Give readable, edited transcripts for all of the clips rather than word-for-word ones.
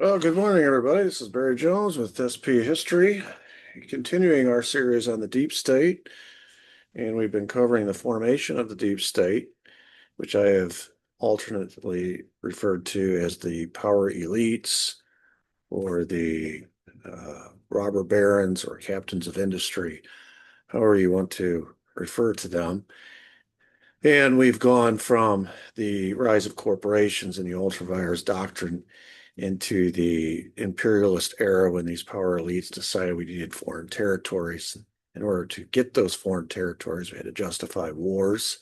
Well, good morning, everybody. This is Barry Jones with SP History, continuing our series on the deep state. And we've been covering the formation of the deep state, which I have alternately referred to as the power elites or the robber barons or captains of industry, however you want to refer to them. And we've gone from the rise of corporations and the ultra vires doctrine into the imperialist era when these power elites decided we needed foreign territories. In order to get those foreign territories, we had to justify wars,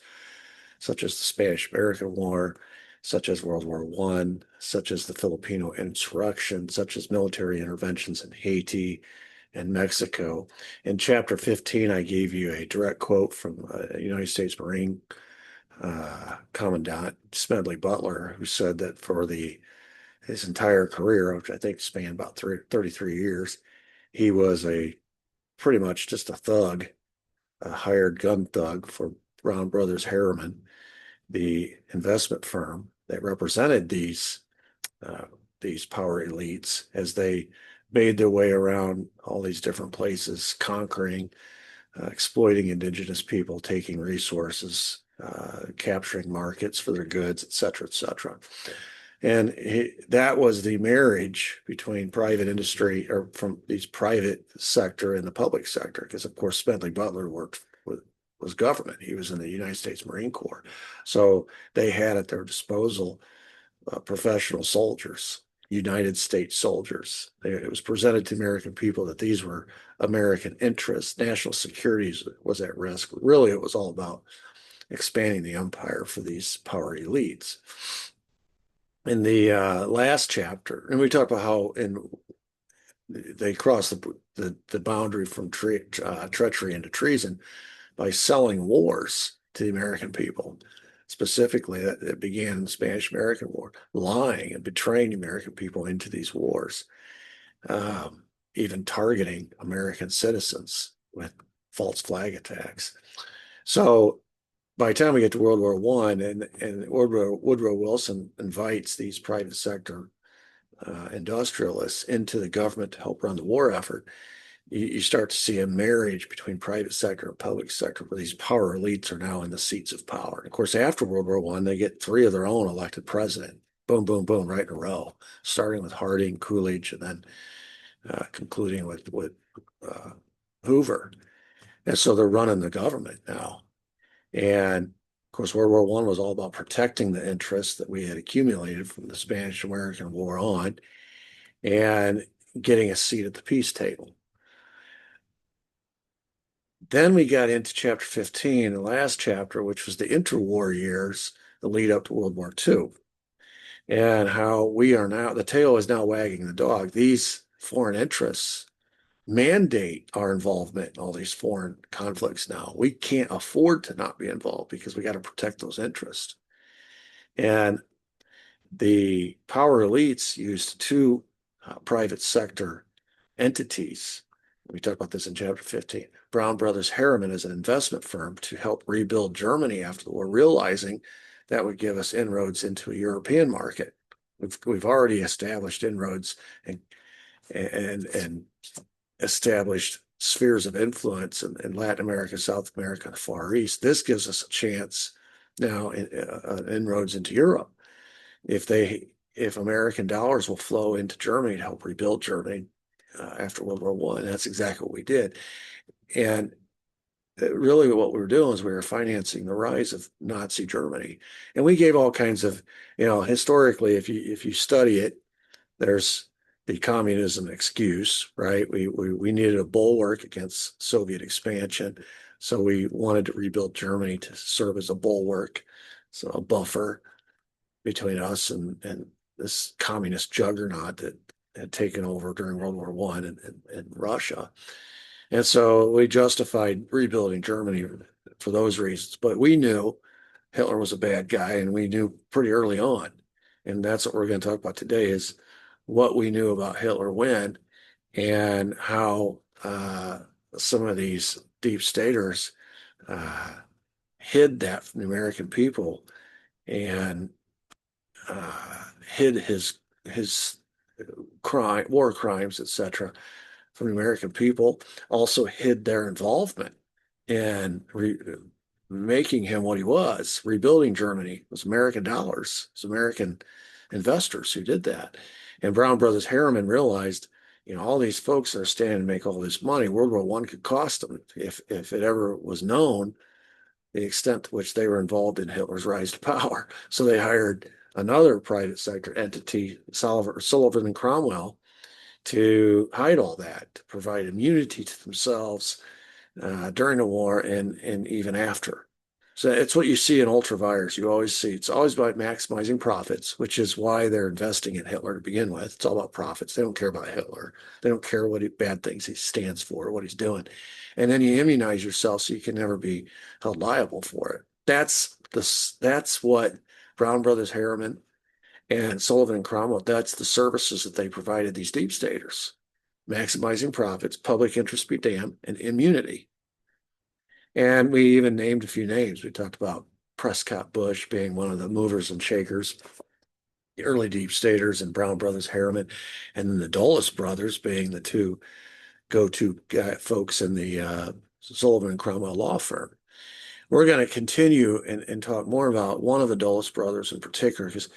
such as the Spanish-American War, such as World War I, such as the Filipino insurrection, such as military interventions in Haiti and Mexico. In chapter 15, I gave you a direct quote from a United States Marine Commandant Smedley Butler, who said that for his entire career, which I think spanned about 33 years, he was pretty much just a thug, a hired gun thug for Brown Brothers Harriman, the investment firm that represented these power elites as they made their way around all these different places, conquering, exploiting indigenous people, taking resources, capturing markets for their goods, et cetera, et cetera. And that was the marriage between private industry or from these private sector and the public sector, because of course Smedley Butler was government. He was in the United States Marine Corps. So they had at their disposal professional soldiers, United States soldiers. It was presented to American people that these were American interests. National security was at risk. Really, it was all about expanding the empire for these power elites. In the last chapter, and we talked about how they crossed the boundary from treachery into treason by selling wars to the American people. Specifically, it began in the Spanish-American War, lying and betraying the American people into these wars, even targeting American citizens with false flag attacks. So by the time we get to World War I, and Woodrow Wilson invites these private sector industrialists into the government to help run the war effort, you start to see a marriage between private sector and public sector where these power elites are now in the seats of power. And of course, after World War I, they get three of their own elected president. Boom, boom, boom, right in a row, starting with Harding, Coolidge, and then concluding with Hoover. And so they're running the government now. And of course, World War I was all about protecting the interests that we had accumulated from the Spanish-American War on and getting a seat at the peace table. Then we got into chapter 15, the last chapter, which was the interwar years, the lead up to World War II, and how we are now, the tail is now wagging the dog. These foreign interests mandate our involvement in all these foreign conflicts now. We can't afford to not be involved because we got to protect those interests. And the power elites used two private sector entities. We talked about this in chapter 15. Brown Brothers Harriman is an investment firm to help rebuild Germany after the war, realizing that would give us inroads into a European market. We've already established inroads and established spheres of influence in Latin America, South America, and the Far East. This gives us a chance now in inroads into Europe. If American dollars will flow into Germany to help rebuild Germany after World War I, that's exactly what we did. And really what we were doing is we were financing the rise of Nazi Germany. And we gave all kinds of, historically, if you study it, there's the communism excuse, right? We needed a bulwark against Soviet expansion. So we wanted to rebuild Germany to serve as a bulwark, so a buffer between us and this communist juggernaut that had taken over during World War I and Russia. And so we justified rebuilding Germany for those reasons. But we knew Hitler was a bad guy, and we knew pretty early on. And that's what we're going to talk about today is what we knew about Hitler when and how some of these deep staters hid that from the American people and hid his war crimes, etc., from the American people, also hid their involvement in making him what he was. Rebuilding Germany it was American dollars, it was American investors who did that. And Brown Brothers Harriman realized, all these folks that are standing to make all this money, World War One could cost them if it ever was known the extent to which they were involved in Hitler's rise to power. So they hired another private sector entity, Sullivan and Cromwell, to hide all that, to provide immunity to themselves during the war and even after. So it's what you see in ultravirus. You always see it's always about maximizing profits, which is why they're investing in Hitler to begin with. It's all about profits. They don't care about Hitler. They don't care what bad things he stands for, what he's doing. And then you immunize yourself so you can never be held liable for it. That's what Brown Brothers Harriman and Sullivan and Cromwell, that's the services that they provided these deep staters. Maximizing profits, public interest be damned, and immunity. And we even named a few names. We talked about Prescott Bush being one of the movers and shakers, the early deep staters and Brown Brothers Harriman, and then the Dulles brothers being the two go-to folks in the Sullivan and Cromwell law firm. We're going to continue and talk more about one of the Dulles brothers in particular, because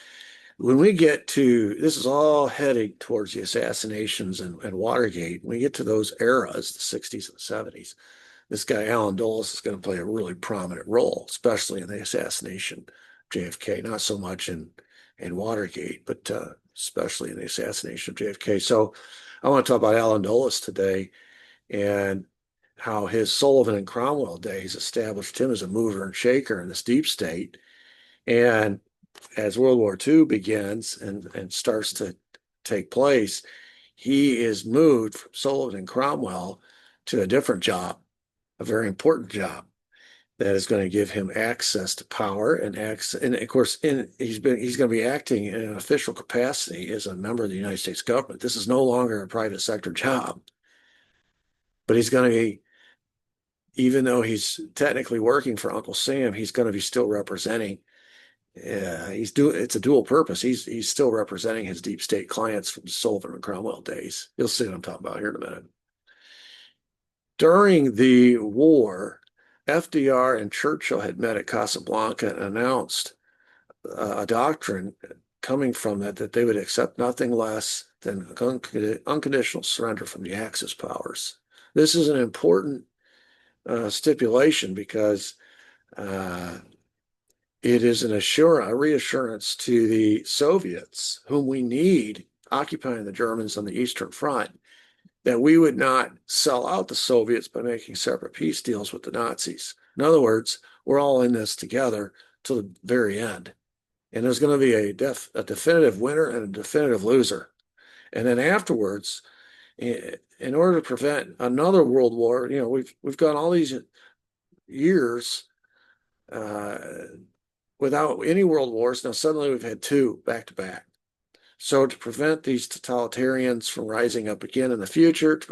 when we get to, this is all heading towards the assassinations and Watergate. When we get to those eras, the 60s and 70s, this guy, Allen Dulles, is going to play a really prominent role, especially in the assassination of JFK, not so much in Watergate, but especially in the assassination of JFK. So I want to talk about Allen Dulles today and how his Sullivan and Cromwell days established him as a mover and shaker in this deep state. And as World War II begins and starts to take place, he is moved from Sullivan and Cromwell to a different job, a very important job that is going to give him access to power and access. And of course, he's going to be acting in an official capacity as a member of the United States government. This is no longer a private sector job, but he's going to be, even though he's technically working for Uncle Sam, he's going to be still representing. It's a dual purpose. He's still representing his deep state clients from Sullivan and Cromwell days. You'll see what I'm talking about here in a minute. During the war, FDR and Churchill had met at Casablanca and announced a doctrine coming from that they would accept nothing less than unconditional surrender from the Axis powers. This is an important stipulation because it is a reassurance to the Soviets, whom we need occupying the Germans on the Eastern Front, that we would not sell out the Soviets by making separate peace deals with the Nazis. In other words, we're all in this together till the very end. And there's going to be a definitive winner and a definitive loser. And then afterwards, in order to prevent another world war, we've gone all these years without any world wars. Now suddenly we've had two back to back. So to prevent these totalitarians from rising up again in the future, to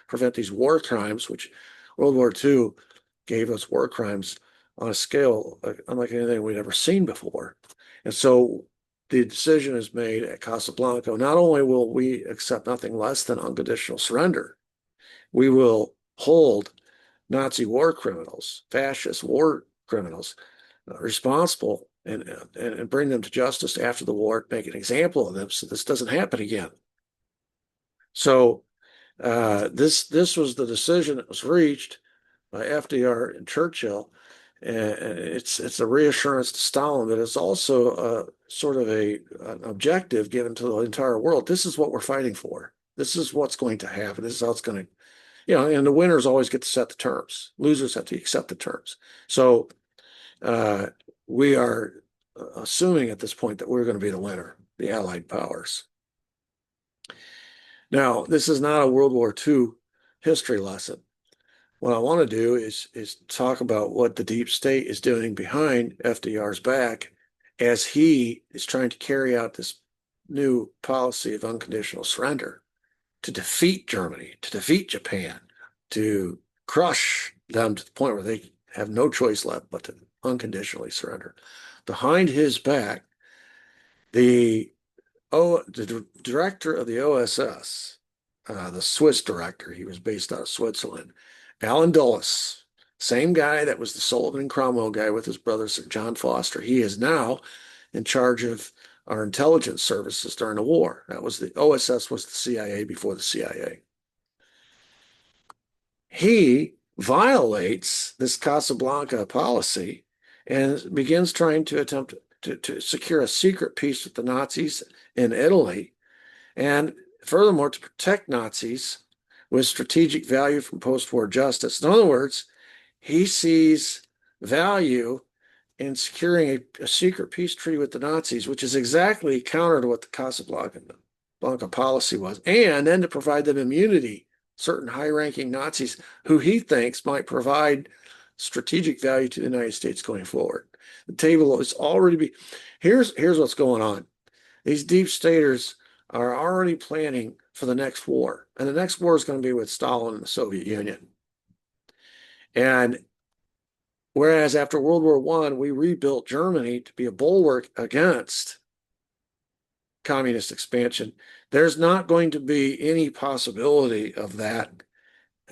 prevent these war crimes, which World War II gave us war crimes on a scale unlike anything we'd ever seen before. And so the decision is made at Casablanca. Not only will we accept nothing less than unconditional surrender, we will hold Nazi war criminals, fascist war criminals, responsible and bring them to justice after the war, make an example of them so this doesn't happen again. So this was the decision that was reached by FDR and Churchill. And it's a reassurance to Stalin, but it's also sort of an objective given to the entire world. This is what we're fighting for. This is what's going to happen. This is how it's going to, and the winners always get to set the terms. Losers have to accept the terms. So we are assuming at this point that we're going to be the winner, the Allied powers. Now, this is not a World War II history lesson. What I want to do is talk about what the deep state is doing behind FDR's back as he is trying to carry out this new policy of unconditional surrender to defeat Germany, to defeat Japan, to crush them to the point where they have no choice left but to unconditionally surrender. Behind his back, the the director of the OSS, the Swiss director, he was based out of Switzerland, Alan Dulles, same guy that was the Sullivan and Cromwell guy with his brother Sir John Foster. He is now in charge of our intelligence services during the war. That was the OSS was the CIA before the CIA. He violates this Casablanca policy and begins trying to attempt to secure a secret peace with the Nazis in Italy, and furthermore, to protect Nazis with strategic value from post-war justice. In other words, he sees value in securing a secret peace treaty with the Nazis, which is exactly counter to what the Casablanca policy was, and then to provide them immunity, certain high-ranking Nazis who he thinks might provide strategic value to the United States going forward. The table is already here's what's going on. These deep staters are already planning for the next war, and the next war is going to be with Stalin and the Soviet Union. And whereas after World War I, we rebuilt Germany to be a bulwark against communist expansion, there's not going to be any possibility of that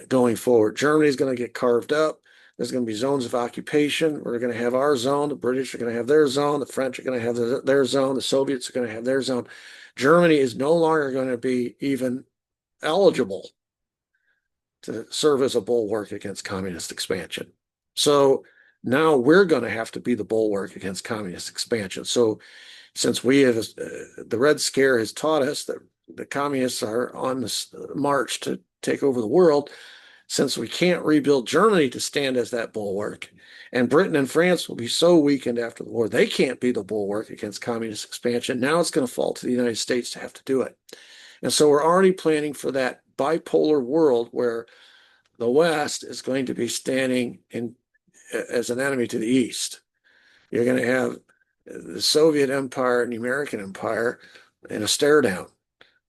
going forward. Germany is going to get carved up. There's going to be zones of occupation. We're going to have our zone. The British are going to have their zone. The French are going to have their zone. The Soviets are going to have their zone. Germany is no longer going to be even eligible to serve as a bulwark against communist expansion. So now we're going to have to be the bulwark against communist expansion. So since we have, the Red Scare has taught us that the communists are on this march to take over the world, since we can't rebuild Germany to stand as that bulwark, and Britain and France will be so weakened after the war, they can't be the bulwark against communist expansion. Now it's going to fall to the United States to have to do it. And so we're already planning for that bipolar world where the West is going to be standing in as an enemy to the East. You're going to have the Soviet Empire and the American Empire in a stare down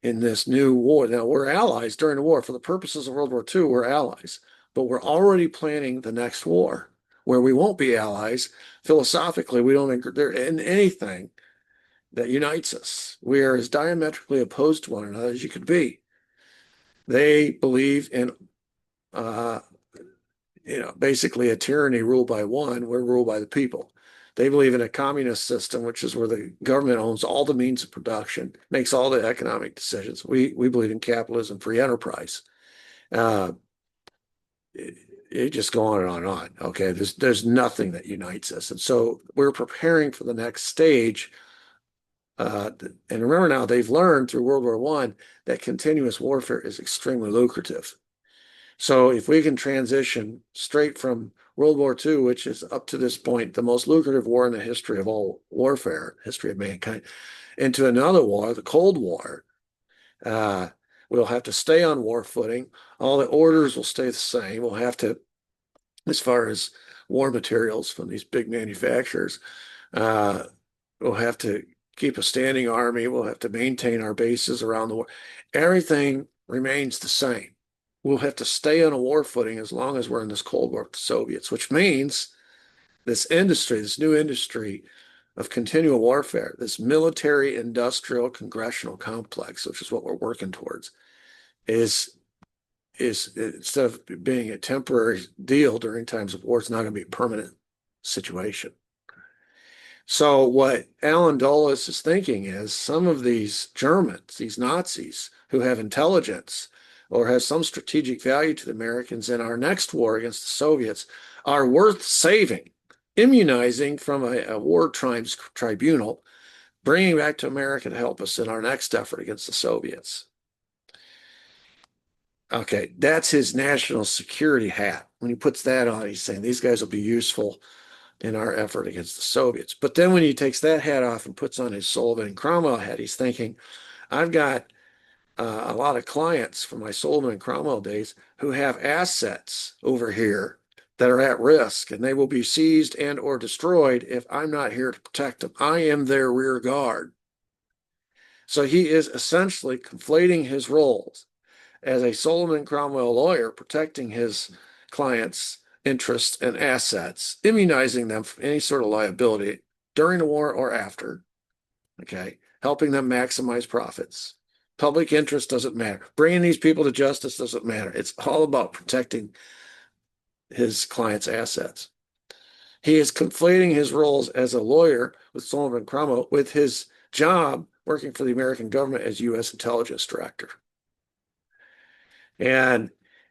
in this new war. Now, we're allies during the war. For the purposes of World War II, we're allies, but we're already planning the next war where we won't be allies. Philosophically, we don't think there in anything that unites us. We are as diametrically opposed to one another as you could be. They believe in basically a tyranny ruled by one. We're ruled by the people. They believe in a communist system, which is where the government owns all the means of production, makes all the economic decisions. We believe in capitalism, free enterprise. It just go on and on and on. Okay, there's nothing that unites us, and so we're preparing for the next stage. And remember now, they've learned through World War I that continuous warfare is extremely lucrative. So if we can transition straight from World War II, which is up to this point the most lucrative war in the history of all warfare, history of mankind, into another war, the Cold War, we'll have to stay on war footing. All the orders will stay the same. We'll have to, as far as war materials from these big manufacturers, we'll have to keep a standing army. We'll have to maintain our bases around the world. Everything remains the same. We'll have to stay on a war footing as long as we're in this Cold War with the Soviets, which means this industry, this new industry of continual warfare, this military, industrial, congressional complex, which is what we're working towards, is instead of being a temporary deal during times of war, it's not going to be a permanent situation. So what Alan Dulles is thinking is some of these Germans, these Nazis who have intelligence or have some strategic value to the Americans in our next war against the Soviets are worth saving, immunizing from a war crimes tribunal, bringing back to America to help us in our next effort against the Soviets. Okay, that's his national security hat. When he puts that on, he's saying these guys will be useful in our effort against the Soviets. But then when he takes that hat off and puts on his Sullivan and Cromwell hat, he's thinking, I've got a lot of clients from my Sullivan and Cromwell days who have assets over here that are at risk, and they will be seized and or destroyed if I'm not here to protect them. I am their rear guard. So he is essentially conflating his roles as a Sullivan and Cromwell lawyer, protecting his clients' interests and assets, immunizing them from any sort of liability during the war or after. Okay. helping them maximize profits. Public interest doesn't matter. Bringing these people to justice doesn't matter. It's all about protecting his client's assets. He is conflating his roles as a lawyer with Sullivan Cromwell with his job working for the American government as U.S. intelligence director. And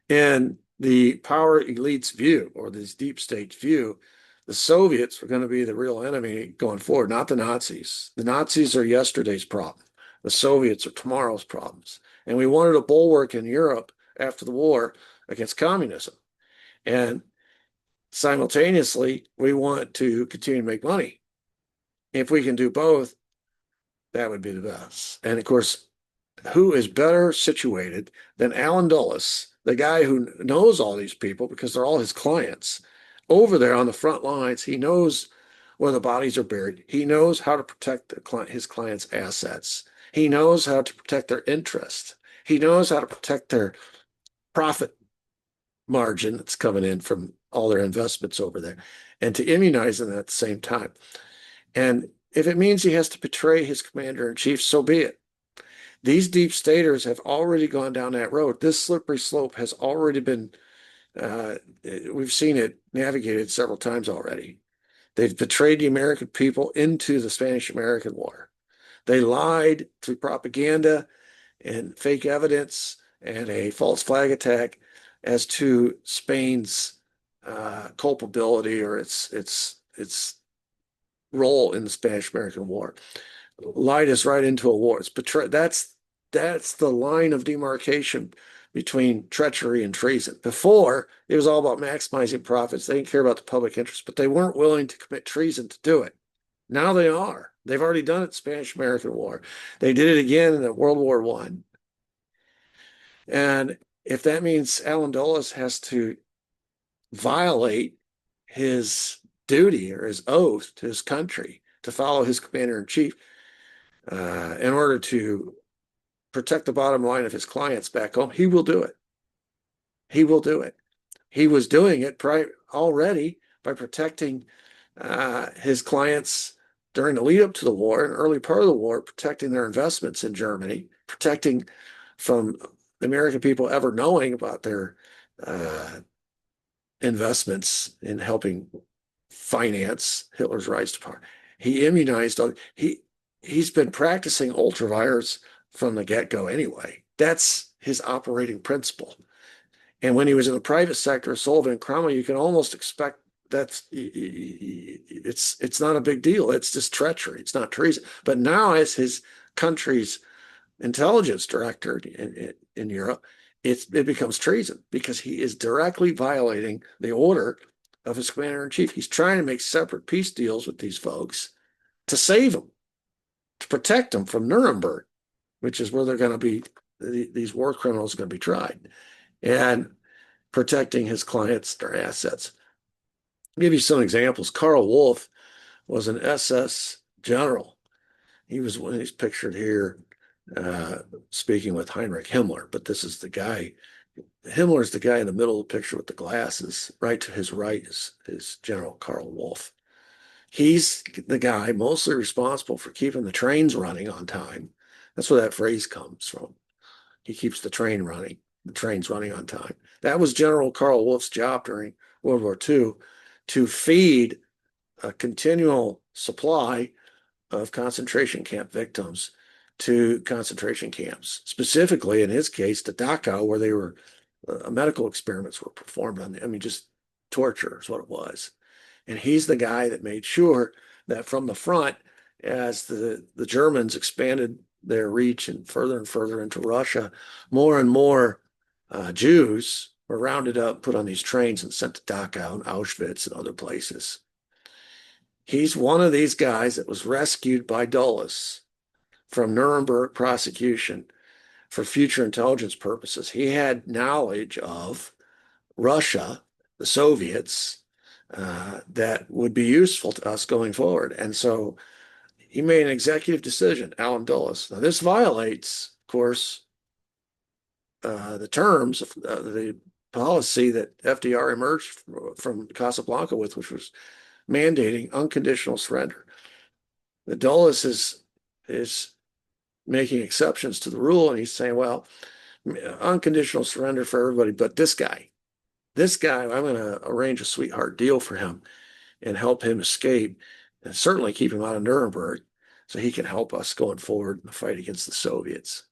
in the power elite's view, or this deep state's view, the Soviets were going to be the real enemy going forward, not the Nazis. The Nazis are yesterday's problem. The Soviets are tomorrow's problems. And we wanted a bulwark in Europe after the war against communism. And simultaneously, we want to continue to make money. If we can do both, that would be the best. And of course, who is better situated than Alan Dulles, the guy who knows all these people because they're all his clients, over there on the front lines? He knows where the bodies are buried. He knows how to protect his clients' assets. He knows how to protect their interest. He knows how to protect their profit margin that's coming in from all their investments over there, and to immunize them at the same time. And if it means he has to betray his commander-in-chief, so be it. These deep staters have already gone down that road. This slippery slope has already been, we've seen it navigated several times already. They've betrayed the American people into the Spanish-American War. They lied through propaganda and fake evidence and a false flag attack as to Spain's culpability or its role in the Spanish-American War. Lied us right into a war. It's betrayal. That's the line of demarcation between treachery and treason. Before, it was all about maximizing profits. They didn't care about the public interest, but they weren't willing to commit treason to do it. Now they are. They've already done it in the Spanish-American War. They did it again in World War I. And if that means Alan Dulles has to violate his duty or his oath to his country to follow his commander-in-chief in order to protect the bottom line of his clients back home, he will do it. He will do it. He was doing it already by protecting his clients during the lead up to the war and early part of the war, protecting their investments in Germany, protecting from the American people ever knowing about their investments in helping finance Hitler's rise to power. He immunized. He's been practicing ultravirus from the get-go anyway. That's his operating principle. And when he was in the private sector, Sullivan Cromwell, you can almost expect it's not a big deal. It's just treachery. It's not treason. But now, as his country's intelligence director in Europe, it becomes treason because he is directly violating the order of his commander-in-chief. He's trying to make separate peace deals with these folks to save them, to protect them from Nuremberg, which is where they're going to be, these war criminals are going to be tried, and protecting his clients, their assets. I'll give you some examples. Karl Wolff was an SS general. He's pictured here speaking with Heinrich Himmler, but this is the guy. Himmler's the guy in the middle of the picture with the glasses. Right to his right is General Karl Wolff. He's the guy mostly responsible for keeping the trains running on time. That's where that phrase comes from. He keeps the trains running on time. That was General Karl Wolff's job during World War II, to feed a continual supply of concentration camp victims to concentration camps, specifically in his case to Dachau, where they were medical experiments were performed on them. I mean, just torture is what it was. And he's the guy that made sure that from the front, as the Germans expanded their reach and further into Russia, more and more Jews were rounded up, put on these trains, and sent to Dachau and Auschwitz and other places. He's one of these guys that was rescued by Dulles from Nuremberg prosecution for future intelligence purposes. He had knowledge of Russia, the Soviets, that would be useful to us going forward. And so he made an executive decision, Alan Dulles. Now, this violates, of course, the terms of the policy that FDR emerged from Casablanca with, which was mandating unconditional surrender. The Dulles is making exceptions to the rule, and he's saying, well, unconditional surrender for everybody, but this guy, I'm going to arrange a sweetheart deal for him and help him escape, and certainly keep him out of Nuremberg so he can help us going forward in the fight against the Soviets.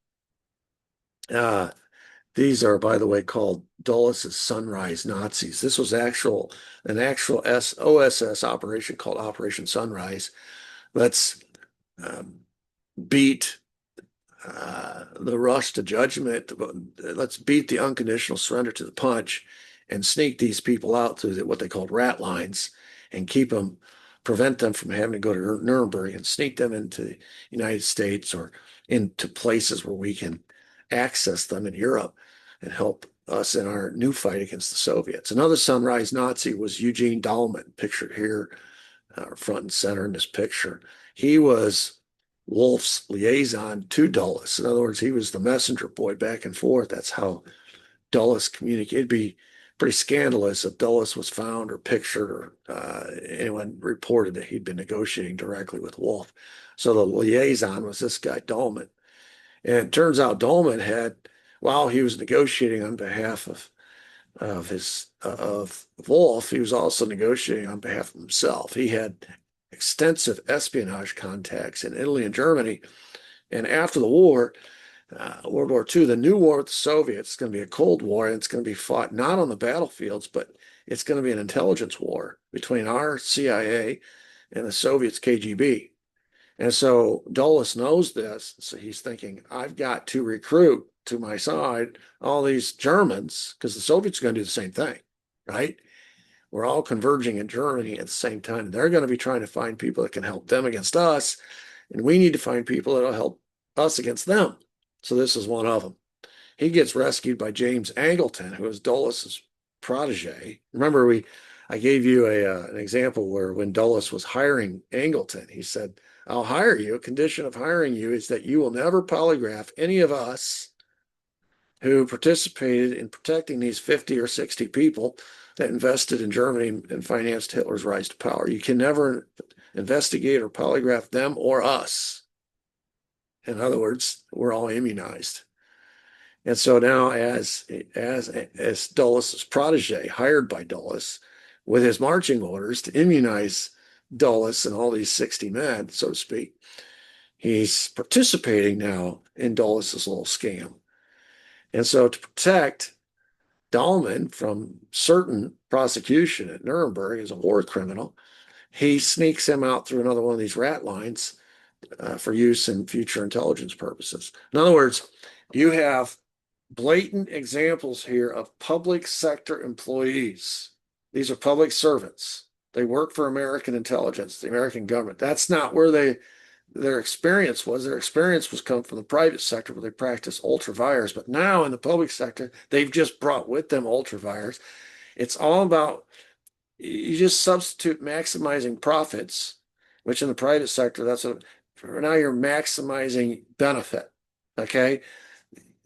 These are, by the way, called Dulles' Sunrise Nazis. This was an actual OSS operation called Operation Sunrise. Let's beat the rush to judgment. Let's beat the unconditional surrender to the punch and sneak these people out through what they called rat lines and prevent them from having to go to Nuremberg, and sneak them into the United States or into places where we can access them in Europe and help us in our new fight against the Soviets. Another Sunrise Nazi was Eugene Dahlman, pictured here front and center in this picture. He was Wolf's liaison to Dulles. In other words, he was the messenger boy back and forth. That's how Dulles communicated. It'd be pretty scandalous if Dulles was found or pictured or anyone reported that he'd been negotiating directly with Wolf. So the liaison was this guy, Dahlman. And it turns out Dahlman had, while he was negotiating on behalf of Wolf, he was also negotiating on behalf of himself. He had extensive espionage contacts in Italy and Germany. And after the war, World War II, the new war with the Soviets is going to be a Cold War, and it's going to be fought not on the battlefields, but it's going to be an intelligence war between our CIA and the Soviets' KGB. And so Dulles knows this. So he's thinking, I've got to recruit to my side all these Germans, because the Soviets are going to do the same thing, right? We're all converging in Germany at the same time. They're going to be trying to find people that can help them against us, and we need to find people that will help us against them. So this is one of them. He gets rescued by James Angleton, who is Dulles' protege. Remember, I gave you an example where when Dulles was hiring Angleton, he said, I'll hire you. A condition of hiring you is that you will never polygraph any of us who participated in protecting these 50 or 60 people that invested in Germany and financed Hitler's rise to power. You can never investigate or polygraph them or us. In other words, we're all immunized. And so now, as Dulles' protege, hired by Dulles, with his marching orders to immunize Dulles and all these 60 men, so to speak, he's participating now in Dulles' little scam. And so to protect Dahlman from certain prosecution at Nuremberg as a war criminal, he sneaks him out through another one of these rat lines for use in future intelligence purposes. In other words, you have blatant examples here of public sector employees. These are public servants. They work for American intelligence, the American government. That's not where their experience was. Their experience was come from the private sector, where they practice ultravirus. But now in the public sector, they've just brought with them ultravirus. It's all about, you just substitute maximizing profits, which in the private sector, that's what, now you're maximizing benefit. Okay.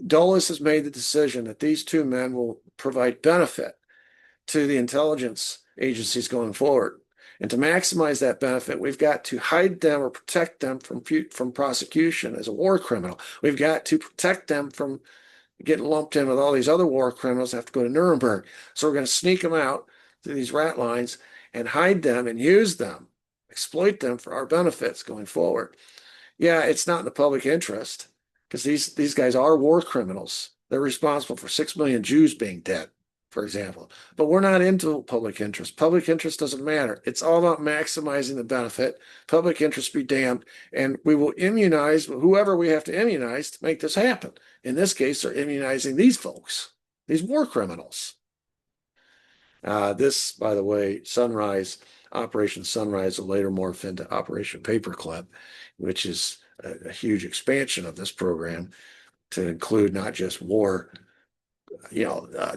Dulles has made the decision that these two men will provide benefit to the intelligence agencies going forward. And to maximize that benefit, we've got to hide them or protect them from prosecution as a war criminal. We've got to protect them from getting lumped in with all these other war criminals that have to go to Nuremberg. So we're going to sneak them out through these rat lines and hide them and use them, exploit them for our benefits going forward. Yeah, it's not in the public interest, because these guys are war criminals. They're responsible for 6 million Jews being dead, for example. But we're not into public interest. Public interest doesn't matter. It's all about maximizing the benefit. Public interest be damned. And we will immunize whoever we have to immunize to make this happen. In this case, they're immunizing these folks, these war criminals. This, by the way, Operation Sunrise will later morph into Operation Paperclip, which is a huge expansion of this program to include not just war,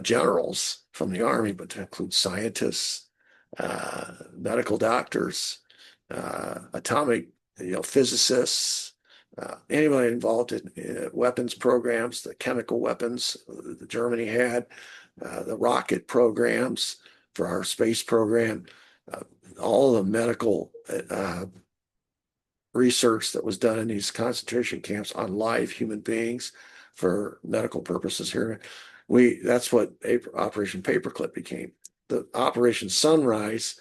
generals from the Army, but to include scientists, medical doctors, atomic, physicists, anybody involved in weapons programs, the chemical weapons that Germany had, the rocket programs for our space program, all the medical research that was done in these concentration camps on live human beings for medical purposes here. That's what Operation Paperclip became. The Operation Sunrise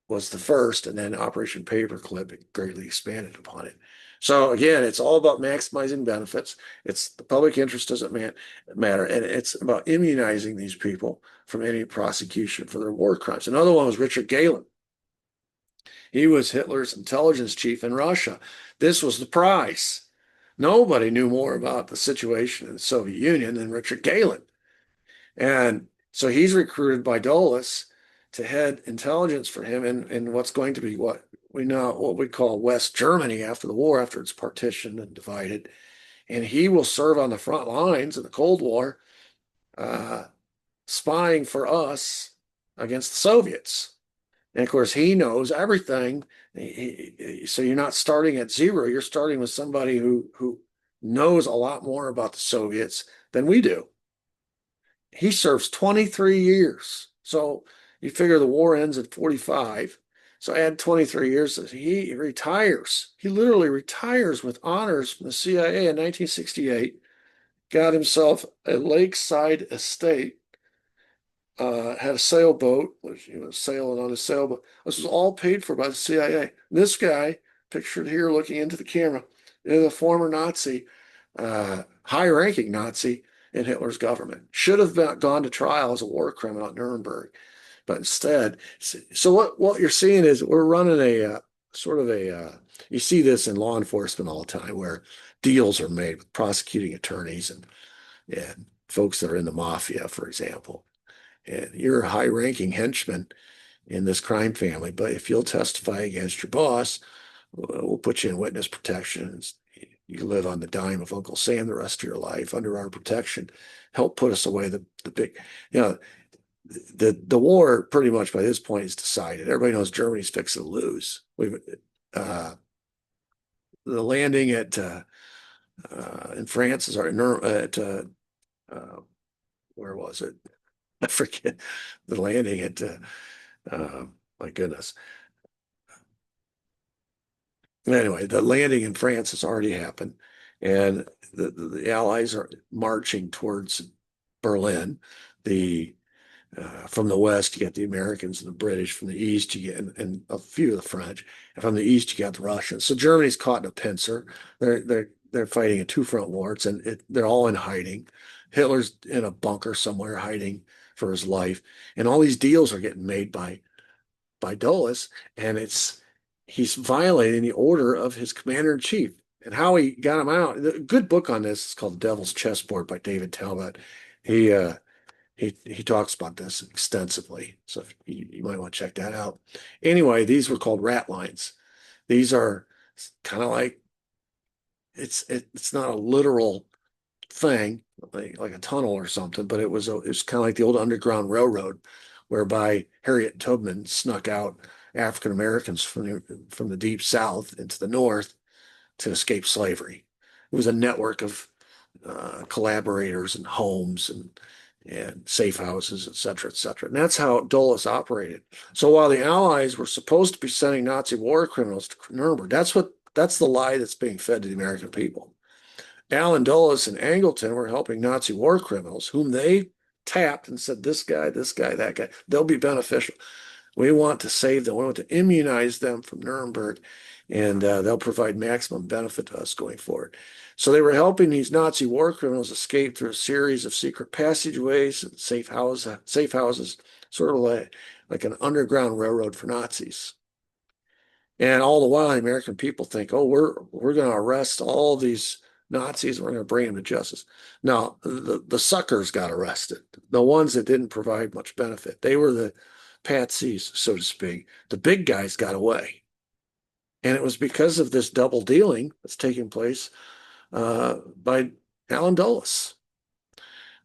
was the first, and then Operation Paperclip greatly expanded upon it. So again, it's all about maximizing benefits. It's the public interest doesn't matter, and it's about immunizing these people from any prosecution for their war crimes. Another one was Richard Gehlen. He was Hitler's intelligence chief in Russia. This was the prize. Nobody knew more about the situation in the Soviet Union than Richard Gehlen. And so he's recruited by Dulles to head intelligence for him in what's going to be what we call West Germany after the war, after it's partitioned and divided. And he will serve on the front lines in the Cold War, spying for us against the Soviets. And of course, he knows everything. So you're not starting at zero. You're starting with somebody who knows a lot more about the Soviets than we do. He serves 23 years. So you figure the war ends at 45. So add 23 years. He retires. He literally retires with honors from the CIA in 1968. Got himself a lakeside estate. Had a sailboat, was sailing on a sailboat. This was all paid for by the CIA. This guy, pictured here looking into the camera, is a former Nazi, high-ranking Nazi in Hitler's government. Should have gone to trial as a war criminal at Nuremberg, but instead. So what you're seeing is we're running a sort of a. You see this in law enforcement all the time, where deals are made with prosecuting attorneys and folks that are in the mafia, for example. And you're a high-ranking henchman in this crime family, but if you'll testify against your boss, we'll put you in witness protection. You live on the dime of Uncle Sam the rest of your life under our protection. Help put us away. The big, the war pretty much by this point is decided. Everybody knows Germany's fixing to lose. The landing at in France is at where was it? I forget the landing at, my goodness. Anyway, the landing in France has already happened, and the Allies are marching towards Berlin. From the west, you get the Americans and the British. From the east, you get and a few of the French. And from the east, you got the Russians. So Germany's caught in a pincer. They're fighting a two-front war, and they're all in hiding. Hitler's in a bunker somewhere hiding for his life, and all these deals are getting made by Dulles, and he's violating the order of his commander in chief. And how he got him out. A good book on this is called The Devil's Chessboard by David Talbot. He talks about this extensively, so you might want to check that out. Anyway, these were called rat lines. These are kind of like it's not a literal thing like a tunnel or something, but it was kind of like the old Underground Railroad, whereby Harriet Tubman snuck out African Americans from the deep South into the North to escape slavery. It was a network of collaborators and homes and safe houses, et cetera, et cetera. And that's how Dulles operated. So while the Allies were supposed to be sending Nazi war criminals to Nuremberg, that's the lie that's being fed to the American people. Allen Dulles and Angleton were helping Nazi war criminals, whom they tapped and said, this guy, that guy, they'll be beneficial. We want to save them. We want to immunize them from Nuremberg, and they'll provide maximum benefit to us going forward. So they were helping these Nazi war criminals escape through a series of secret passageways and safe houses, sort of like an underground railroad for Nazis. And all the while, the American people think, oh, we're going to arrest all these Nazis, and we're going to bring them to justice. Now, the suckers got arrested, the ones that didn't provide much benefit. They were the patsies, so to speak. The big guys got away. And it was because of this double dealing that's taking place by Allen Dulles.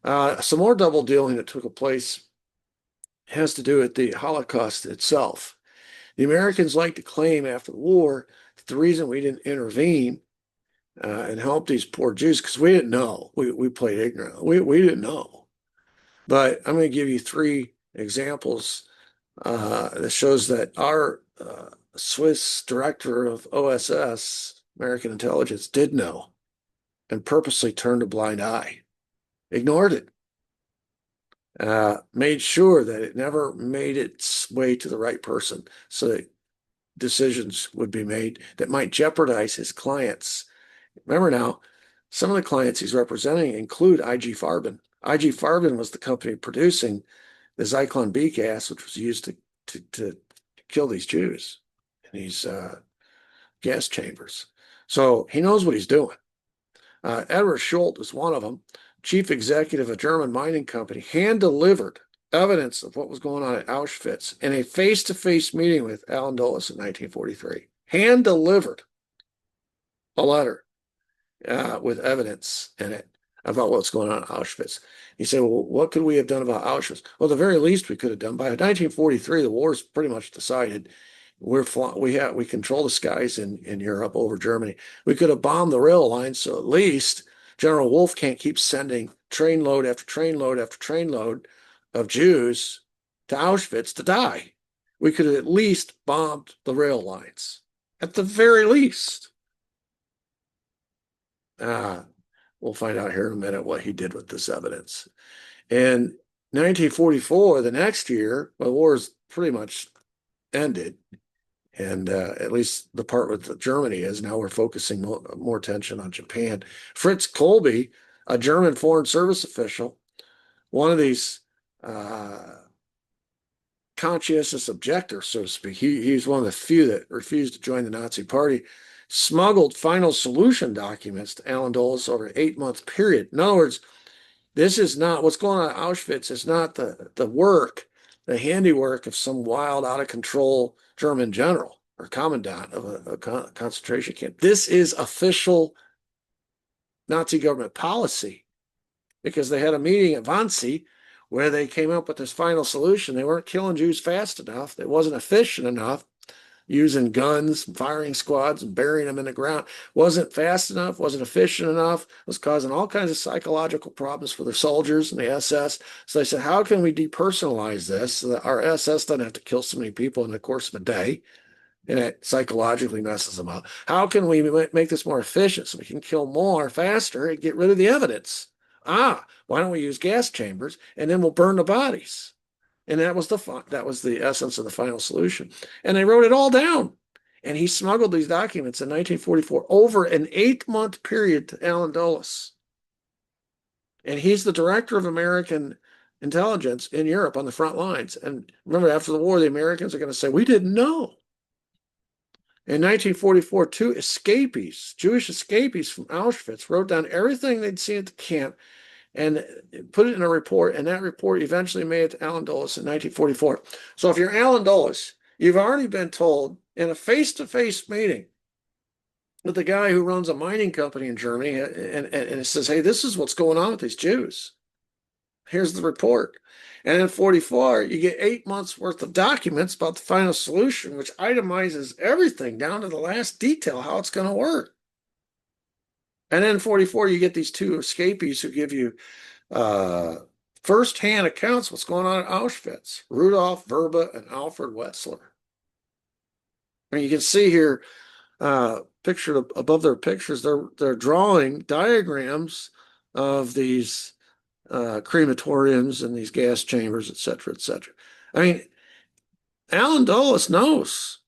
Some more double dealing that took place has to do with the Holocaust itself. The Americans like to claim after the war that the reason we didn't intervene and help these poor Jews, because we didn't know. We played ignorant. We didn't know. But I'm going to give you three examples that shows that our Swiss director of OSS, American intelligence, did know and purposely turned a blind eye, ignored it, made sure that it never made its way to the right person so that decisions would be made that might jeopardize his clients. Remember now, some of the clients he's representing include IG Farben. IG Farben was the company producing the Zyklon B gas, which was used to kill these Jews in these gas chambers. So he knows what he's doing. Edward Schultz was one of them, chief executive of a German mining company, hand-delivered evidence of what was going on at Auschwitz in a face-to-face meeting with Allen Dulles in 1943. Hand-delivered a letter with evidence in it about what's going on at Auschwitz. He said, well, what could we have done about Auschwitz? Well, the very least we could have done, by 1943, the war is pretty much decided. We control the skies in Europe over Germany. We could have bombed the rail lines, so at least General Wolf can't keep sending trainload after trainload after trainload of Jews to Auschwitz to die. We could have at least bombed the rail lines, at the very least. We'll find out here in a minute what he did with this evidence. In 1944, the next year, the war is pretty much ended. And at least the part with Germany is now we're focusing more attention on Japan. Fritz Kolbe, a German foreign service official, one of these conscientious objectors, so to speak. He's one of the few that refused to join the Nazi Party, smuggled final solution documents to Allen Dulles over an 8-month period. In other words, this is not what's going on at Auschwitz. It's not the work, the handiwork of some wild, out of control German general or commandant of a concentration camp. This is official Nazi government policy, because they had a meeting at Wannsee where they came up with this final solution. They weren't killing Jews fast enough. It wasn't efficient enough, using guns, firing squads, and burying them in the ground. Wasn't fast enough, wasn't efficient enough, was causing all kinds of psychological problems for their soldiers and the SS. So they said, how can we depersonalize this so that our SS doesn't have to kill so many people in the course of a day? And it psychologically messes them up. How can we make this more efficient so we can kill more faster and get rid of the evidence? Why don't we use gas chambers and then we'll burn the bodies? And that was the essence of the final solution. And they wrote it all down. And he smuggled these documents in 1944 over an 8-month period to Allen Dulles. And he's the director of American intelligence in Europe on the front lines. And remember, after the war, the Americans are going to say, we didn't know. In 1944, 2 escapees, Jewish escapees from Auschwitz, wrote down everything they'd seen at the camp and put it in a report, and that report eventually made it to Allen Dulles in 1944. So if you're Allen Dulles, you've already been told in a face-to-face meeting with the guy who runs a mining company in Germany, and it says, hey, this is what's going on with these Jews. Here's the report. And in 44, you get 8 months worth of documents about the final solution, which itemizes everything down to the last detail, how it's going to work. And then in 44, you get these 2 escapees who give you first-hand accounts of what's going on at Auschwitz, Rudolf Verba and Alfred Wetzler. And you can see here, pictured above their pictures, they're drawing diagrams of these crematoriums and these gas chambers, et cetera, et cetera. I mean, Allen Dulles knows.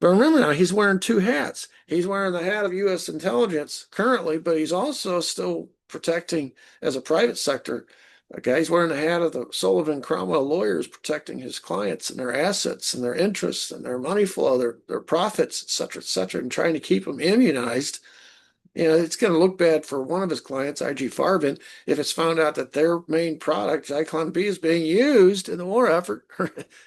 But remember now, he's wearing 2 hats. He's wearing the hat of U.S. intelligence currently, but he's also still protecting, as a private sector guy, he's wearing the hat of the Sullivan Cromwell lawyers, protecting his clients and their assets and their interests and their money flow, their profits, et cetera, and trying to keep them immunized. You know, it's going to look bad for one of his clients, IG Farben, if it's found out that their main product, Zyklon B, is being used in the war effort,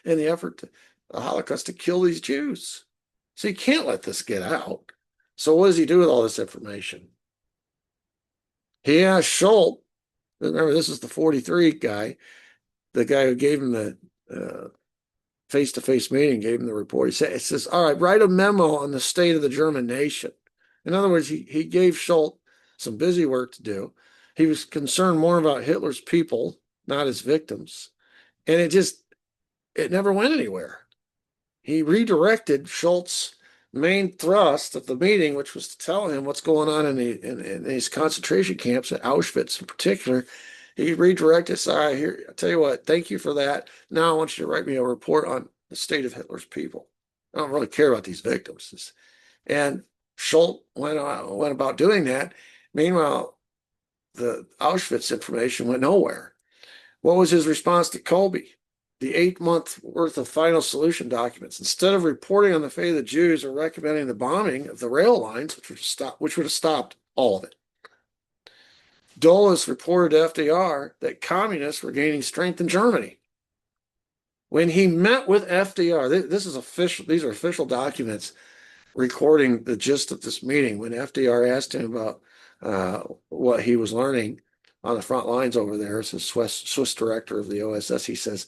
in the effort to the Holocaust, to kill these Jews. So you can't let this get out. So what does he do with all this information? He asked Schultz, remember this is the 43 guy, the guy who gave him the face-to-face meeting, gave him the report. It says, all right, write a memo on the state of the German nation. In other words, he gave Schultz some busy work to do. He was concerned more about Hitler's people, not his victims. And it never went anywhere. he redirected Schultz's main thrust of the meeting, which was to tell him what's going on in these concentration camps at Auschwitz in particular. He redirected, "Sorry, here, I'll tell you what, thank you for that. Now I want you to write me a report on the state of Hitler's people. I don't really care about these victims." And Schultz went about doing that. Meanwhile, the Auschwitz information went nowhere. What was his response to Colby? The 8-month worth of final solution documents. Instead of reporting on the fate of the Jews or recommending the bombing of the rail lines, which would have stopped all of it, Dulles reported to FDR that communists were gaining strength in Germany. When he met with FDR, these are official documents recording the gist of this meeting. When FDR asked him about what he was learning on the front lines over there as a Swiss director of the OSS, he says,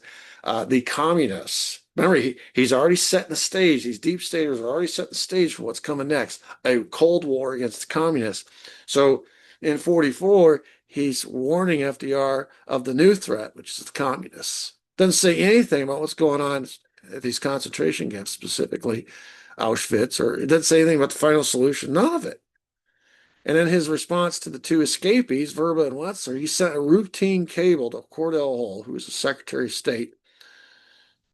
the communists, remember, he's already set the stage. These deep staters are already set the stage for what's coming next, a Cold War against the communists. So in 1944, he's warning FDR of the new threat, which is the communists. Doesn't say anything about what's going on at these concentration camps, specifically Auschwitz, or it doesn't say anything about the final solution, none of it. And in his response to the two escapees, Verba and Wetzler, he sent a routine cable to Cordell Hull, who was the Secretary of State,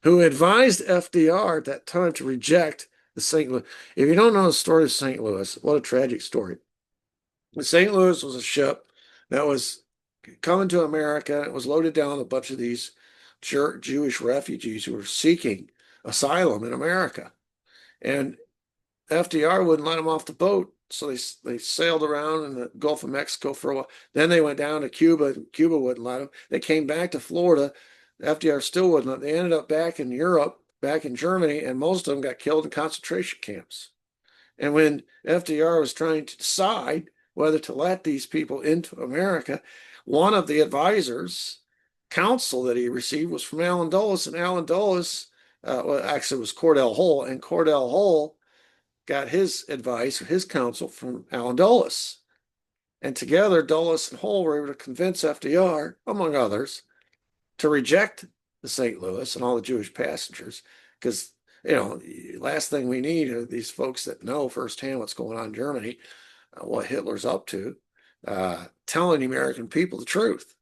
who advised FDR at that time to reject the St. Louis. If you don't know the story of St. Louis, what a tragic story. The St. Louis was a ship that was coming to America. It was loaded down with a bunch of these Jewish refugees who were seeking asylum in America. And FDR wouldn't let them off the boat. So they sailed around in the Gulf of Mexico for a while. Then they went down to Cuba. Cuba wouldn't let them. They came back to Florida. FDR still wouldn't let them. They ended up back in Europe, back in Germany, and most of them got killed in concentration camps. And when FDR was trying to decide whether to let these people into America, one of the advisors, counsel that he received was from Allen Dulles, and Allen Dulles, well, actually it was Cordell Hull, and Cordell Hull got his advice, his counsel from Allen Dulles. And together, Dulles and Hull were able to convince FDR, among others, to reject the St. Louis and all the Jewish passengers. Because, last thing we need are these folks that know firsthand what's going on in Germany, what Hitler's up to, telling the American people the truth.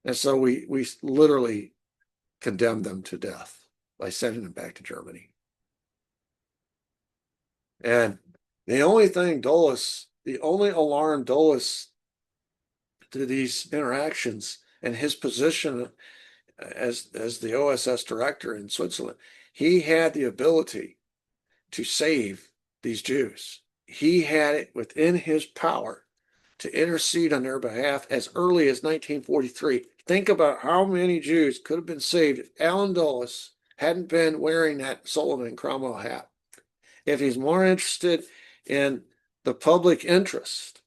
And so we literally condemned them to death by sending them back to Germany. And the only alarm Dulles to these interactions and his position as the OSS director in Switzerland, he had the ability to save these Jews. He had it within his power to intercede on their behalf as early as 1943. Think about how many Jews could have been saved if Allen Dulles hadn't been wearing that Sullivan Cromwell hat. If he's more interested in the public interest,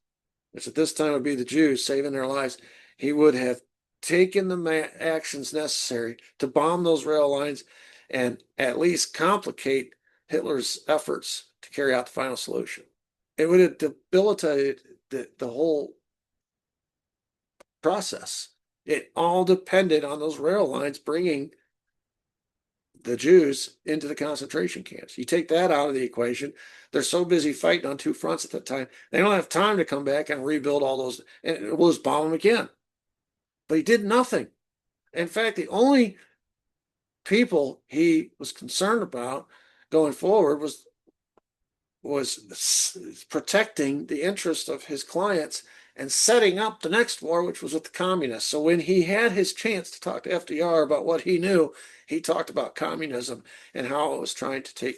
which at this time would be the Jews saving their lives, he would have taken the actions necessary to bomb those rail lines and at least complicate Hitler's efforts to carry out the final solution. It would have debilitated the whole process. It all depended on those rail lines bringing the Jews into the concentration camps. You take that out of the equation, they're so busy fighting on two fronts at that time, they don't have time to come back and rebuild all those, and we'll just bomb them again. But he did nothing. In fact, the only people he was concerned about going forward was protecting the interest of his clients and setting up the next war, which was with the communists. So when he had his chance to talk to FDR about what he knew, he talked about communism and how it was trying to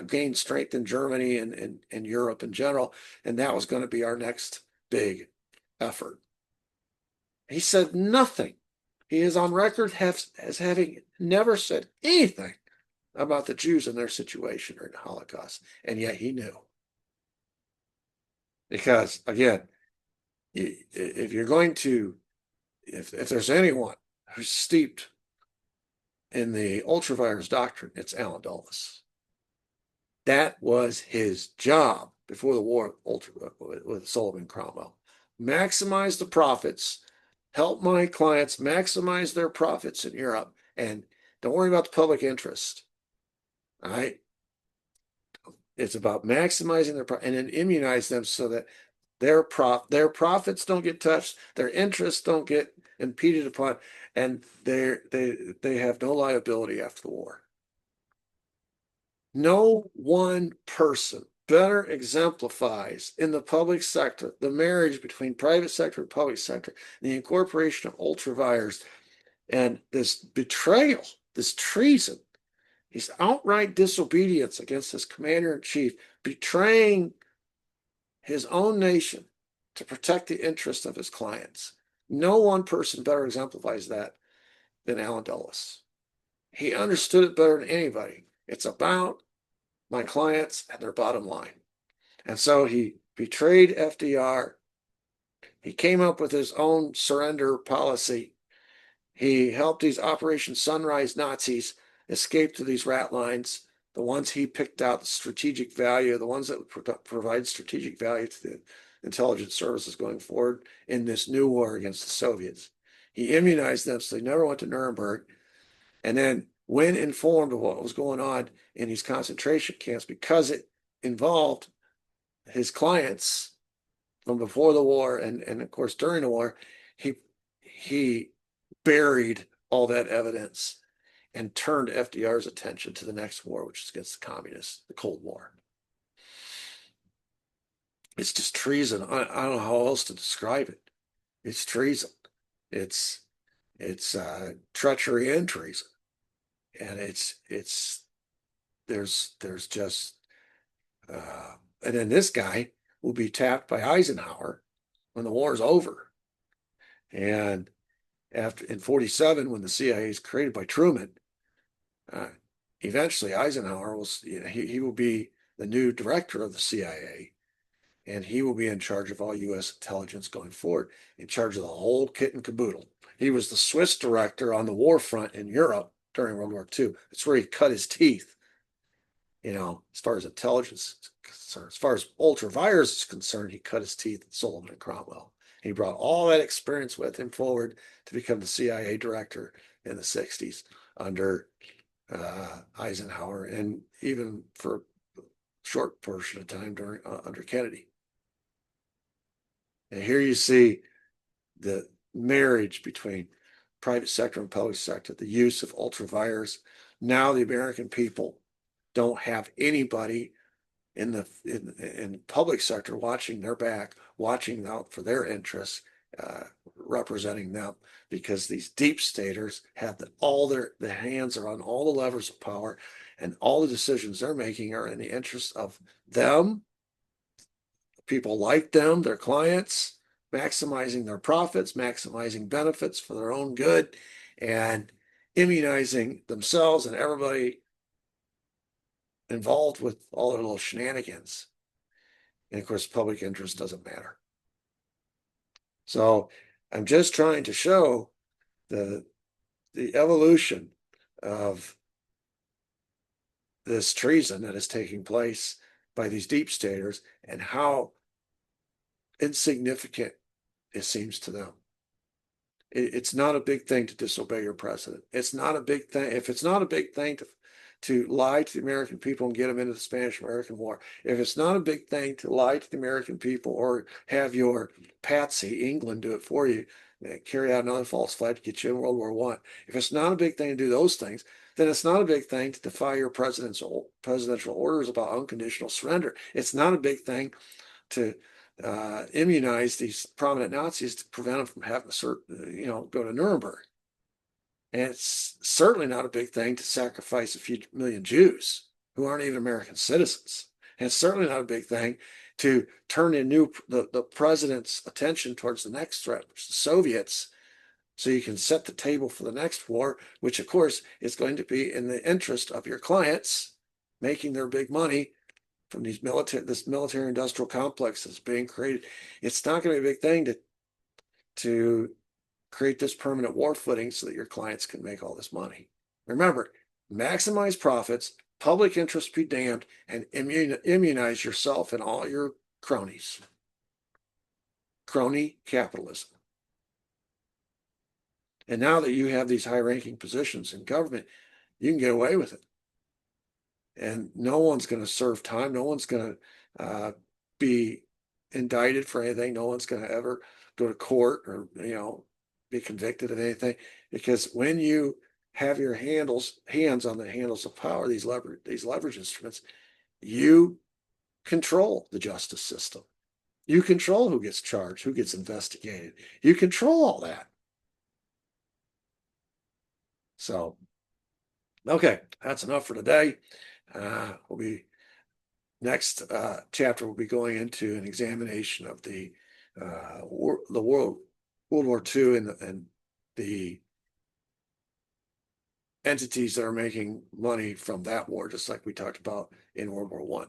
gain strength in Germany and Europe in general. And that was going to be our next big effort. He said nothing. He is on record as having never said anything about the Jews and their situation during the Holocaust. And yet he knew. Because, again, if you're going to, if there's anyone who's steeped in the ultravirus doctrine, it's Allen Dulles. That was his job before the war with Sullivan Cromwell. Maximize the profits, help my clients maximize their profits in Europe, and don't worry about the public interest. All right. It's about maximizing their profit and then immunize them so that their profits don't get touched, their interests don't get impeded upon, and they have no liability after the war. No one person better exemplifies in the public sector the marriage between private sector and public sector, the incorporation of ultra vires, and this betrayal, this treason, his outright disobedience against his commander in chief, betraying his own nation to protect the interests of his clients. No one person better exemplifies that than Allen Dulles. He understood it better than anybody. It's about my clients and their bottom line. And so he betrayed FDR. He came up with his own surrender policy. He helped these Operation Sunrise Nazis escape to these rat lines, the ones he picked out, the strategic value, the ones that would provide strategic value to the intelligence services going forward in this new war against the Soviets. He immunized them so they never went to Nuremberg. And then, when informed of what was going on in these concentration camps, because it involved his clients from before the war and of course during the war, he buried all that evidence and turned FDR's attention to the next war, which is against the communists, the Cold War. It's just treason. I don't know how else to describe it. It's treason. It's treachery and treason, and there's just and then this guy will be tapped by Eisenhower when the war is over, and after in 47 when the CIA is created by Truman, eventually Eisenhower will he will be the new director of the CIA, and he will be in charge of all U.S. intelligence going forward, in charge of the whole kit and caboodle. He was the Swiss director on the war front in Europe during World War II. That's where he cut his teeth, as far as intelligence is concerned. As far as ultravirus is concerned, he cut his teeth at Sullivan and Cromwell. He brought all that experience with him forward to become the CIA director in the 60s under Eisenhower, and even for a short portion of time under Kennedy. And here you see the marriage between private sector and public sector, the use of ultravirus. Now the American people don't have anybody in the public sector watching their back, watching out for their interests, representing them, because these deep staters have the hands are on all the levers of power, and all the decisions they're making are in the interest of them, people like them, their clients, maximizing their profits, maximizing benefits for their own good, and immunizing themselves and everybody involved with all their little shenanigans. And of course, public interest doesn't matter. So I'm just trying to show the evolution of this treason that is taking place by these deep staters and how insignificant it seems to them. It's not a big thing to disobey your president. It's not a big thing. If it's not a big thing to lie to the American people and get them into the Spanish-American War, if it's not a big thing to lie to the American people or have your patsy, England, do it for you, carry out another false flag to get you in World War I, if it's not a big thing to do those things, then it's not a big thing to defy your presidential orders about unconditional surrender. It's not a big thing to immunize these prominent Nazis to prevent them from having to go to Nuremberg. And it's certainly not a big thing to sacrifice a few million Jews who aren't even American citizens. And it's certainly not a big thing to turn the president's attention towards the next threat, which is the Soviets, so you can set the table for the next war, which of course is going to be in the interest of your clients, making their big money from this military industrial complex that's being created. It's not going to be a big thing to create this permanent war footing so that your clients can make all this money. Remember, maximize profits, public interest be damned, and immunize yourself and all your cronies. Crony capitalism. And now that you have these high-ranking positions in government, you can get away with it. and no one's going to serve time. No one's going to be indicted for anything. No one's going to ever go to court or, be convicted of anything, because when you have your hands on the handles of power, these leverage instruments, you control the justice system. You control who gets charged, who gets investigated. You control all that. So, okay, that's enough for today. We'll be next chapter. We'll be going into an examination of the World War II and the entities that are making money from that war, just like we talked about in World War One.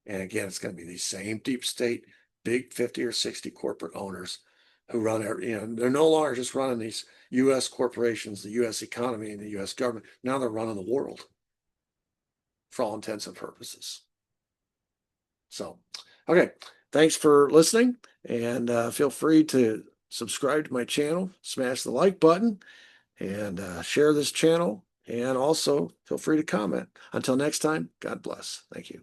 And again, it's going to be these same deep state, big 50 or 60 corporate owners who run, they're no longer just running these U.S. corporations, the U.S. economy, and the U.S. government. Now they're running the world for all intents and purposes. So, okay, thanks for listening, and feel free to subscribe to my channel, smash the like button, and share this channel, and also feel free to comment. Until next time, God bless. Thank you.